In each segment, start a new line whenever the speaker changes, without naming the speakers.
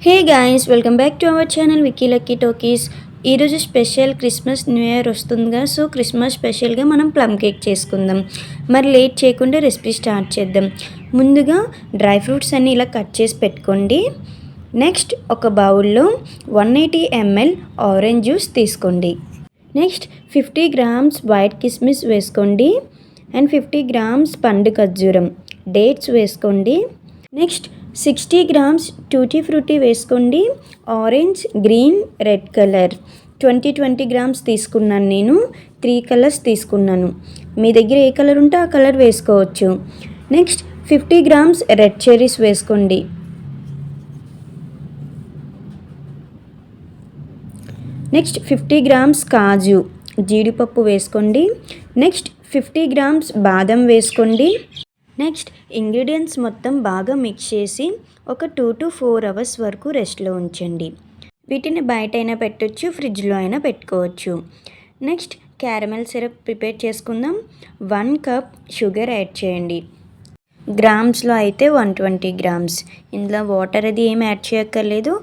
Hey guys, welcome back to our channel vickyluckytalkies. ఈరోజు special Christmas new year వస్తుందిగా, so Christmas స్పెషల్గా మనం plum cake చేసుకుందాం. మరి లేట్ చేయకుండా రెసిపీ స్టార్ట్ చేద్దాం. ముందుగా డ్రై ఫ్రూట్స్ అన్నీ ఇలా కట్ చేసి పెట్టుకోండి. నెక్స్ట్ ఒక బౌల్లో 180 ml ఆరెంజ్ జ్యూస్ తీసుకోండి. నెక్స్ట్ 50 grams వైట్ కిస్మిస్ వేసుకోండి అండ్ 50 grams పండు ఖర్జూరం డేట్స్ వేసుకోండి. నెక్స్ట్ 60 grams టూటీ ఫ్రూటీ వేసుకోండి. Orange, green, red colour 20 grams తీసుకున్నాను. నేను 3 కలర్స్ తీసుకున్నాను. మీ దగ్గర ఏ కలర్ ఉంటే ఆ కలర్ వేసుకోవచ్చు. నెక్స్ట్ 50 grams రెడ్ చెర్రీస్ వేసుకోండి. నెక్స్ట్ 50 grams కాజు జీడిపప్పు వేసుకోండి. నెక్స్ట్ 50 grams బాదం వేసుకోండి. నెక్స్ట్ ఇంగ్రీడియంట్స్ మొత్తం బాగా మిక్స్ చేసి ఒక 2 to 4 hours వరకు రెస్ట్లో ఉంచండి. వీటిని బయట అయినా పెట్టచ్చు, ఫ్రిడ్జ్లో అయినా పెట్టుకోవచ్చు. నెక్స్ట్ క్యారమెల్ సిరప్ ప్రిపేర్ చేసుకుందాం. 1 cup షుగర్ యాడ్ చేయండి. గ్రామ్స్లో అయితే 120 grams. ఇందులో వాటర్ అది ఏం యాడ్ చేయక్కర్లేదు,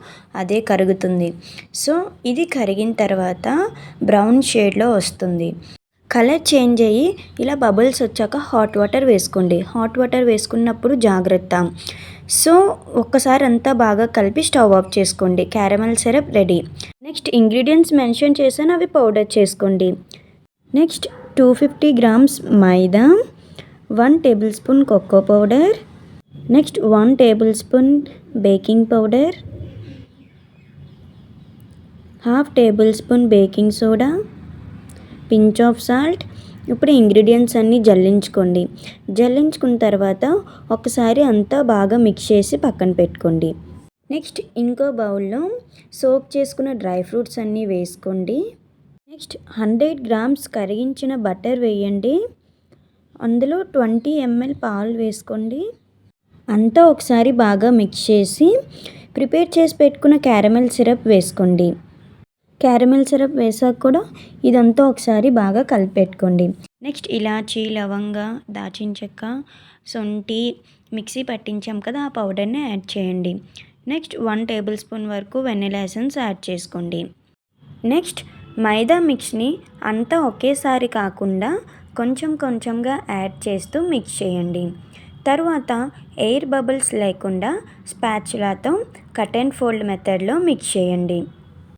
అదే కరుగుతుంది. సో ఇది కరిగిన తర్వాత బ్రౌన్ షేడ్లో వస్తుంది. కలర్ చేంజ్ అయ్యి ఇలా బబుల్స్ వచ్చాక హాట్ వాటర్ వేసుకోండి. హాట్ వాటర్ వేసుకున్నప్పుడు జాగ్రత్త. సో ఒక్కసారి అంతా బాగా కలిపి స్టవ్ ఆఫ్ చేసుకోండి. Caramel syrup ready. Next ingredients mention చేశాను, అవి పౌడర్ చేసుకోండి. Next 250 grams maida, 1 tablespoon cocoa powder, next 1 tablespoon baking powder, 1/2 tablespoon baking soda, pinch of salt. ఇప్పుడు ఇంగ్రీడియంట్స్ అన్నీ జల్లించుకోండి. జల్లించుకున్న తర్వాత ఒకసారి అంతా బాగా మిక్స్ చేసి పక్కన పెట్టుకోండి. నెక్స్ట్ ఇంకో బౌల్లో సోక్ చేసుకున్న డ్రై ఫ్రూట్స్ అన్నీ వేసుకోండి. నెక్స్ట్ 100 grams కరిగించిన బటర్ వేయండి. అందులో 20 ml పాలు వేసుకోండి. అంతా ఒకసారి బాగా మిక్స్ చేసి ప్రిపేర్ చేసి పెట్టుకున్న క్యారమెల్ సిరప్ వేసుకోండి. క్యారమెల్ సిరప్ వేసాక కూడా ఇదంతా ఒకసారి బాగా కలిపెట్టుకోండి. నెక్స్ట్ ఇలాచీ, లవంగ, దాచిన చెక్క, శొంఠి మిక్సీ పట్టించాం కదా, ఆ పౌడర్ని యాడ్ చేయండి. నెక్స్ట్ 1 tablespoon వరకు వెనిలా ఎసెన్స్ యాడ్ చేసుకోండి. నెక్స్ట్ మైదా మిక్స్ని అంతా ఒకేసారి కాకుండా కొంచెం కొంచెంగా యాడ్ చేస్తూ మిక్స్ చేయండి. తర్వాత ఎయిర్ బబుల్స్ లేకుండా స్పాచులాతో కట్ అండ్ ఫోల్డ్ మెథడ్లో మిక్స్ చేయండి.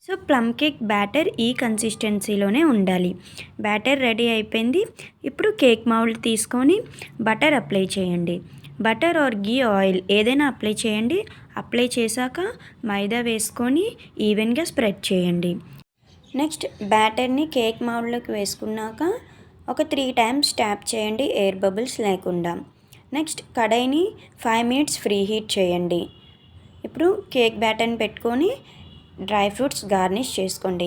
సో ప్లమ్ కేక్ బ్యాటర్ ఈ కన్సిస్టెన్సీలోనే ఉండాలి. బ్యాటర్ రెడీ అయిపోయింది. ఇప్పుడు కేక్ మౌల్డ్ తీసుకొని బటర్ అప్లై చేయండి. బటర్ ఆర్ గీ, ఆయిల్ ఏదైనా అప్లై చేయండి. అప్లై చేశాక మైదా వేసుకొని ఈవెన్గా స్ప్రెడ్ చేయండి. నెక్స్ట్ బ్యాటర్ని కేక్ మౌల్డ్లోకి వేసుకున్నాక ఒక 3 times ట్యాప్ చేయండి, ఎయిర్ బబుల్స్ లేకుండా. నెక్స్ట్ కడాయిని 5 minutes ఫ్రీ హీట్ చేయండి. ఇప్పుడు కేక్ బ్యాటర్ని పెట్టుకొని డ్రై ఫ్రూట్స్ గార్నిష్ చేసుకోండి.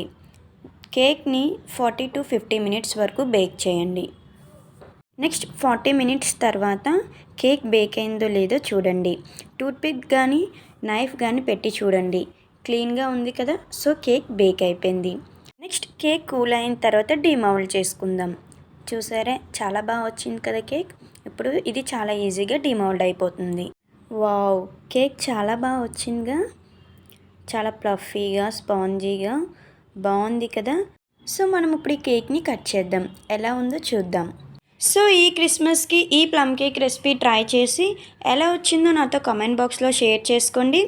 కేక్ని 40 to 50 minutes వరకు బేక్ చేయండి. నెక్స్ట్ 40 minutes తర్వాత కేక్ బేక్ అయిందో లేదో చూడండి. టూత్పిక్ కానీ నైఫ్ కానీ పెట్టి చూడండి. క్లీన్గా ఉంది కదా, సో కేక్ బేక్ అయిపోయింది. నెక్స్ట్ కేక్ కూల్ అయిన తర్వాత డీమౌల్డ్ చేసుకుందాం. చూసారా, చాలా బాగా వచ్చింది కదా కేక్. ఇప్పుడు ఇది చాలా ఈజీగా డీమౌల్డ్ అయిపోతుంది. వావ్, కేక్ చాలా బాగా వచ్చిందిగా, చాలా ప్లఫీగా, స్పాంజీగా బాగుంది కదా. సో మనం ఇప్పుడు ఈ కేక్ని కట్ చేద్దాం, ఎలా ఉందో చూద్దాం. సో ఈ క్రిస్మస్కి ఈ ప్లమ్ కేక్ రెసిపీ ట్రై చేసి ఎలా వచ్చిందో నాతో కామెంట్ బాక్స్లో షేర్ చేసుకోండి.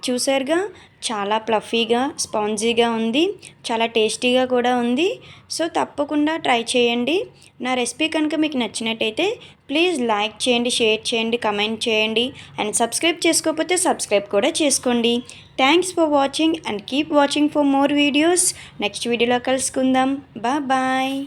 చూసారుగా, చాలా ప్లఫీగా, స్పాంజీగా ఉంది, చాలా టేస్టీగా కూడా ఉంది. సో తప్పకుండా ట్రై చేయండి. నా రెసిపీ కనుక మీకు నచ్చినట్టయితే ప్లీజ్ లైక్ చేయండి, షేర్ చేయండి, కమెంట్ చేయండి అండ్ సబ్స్క్రైబ్ చేసుకోకపోతే సబ్స్క్రైబ్ కూడా చేసుకోండి. Thanks for watching and keep watching for more videos. Next వీడియోలో కలుసుకుందాం. బాయ్.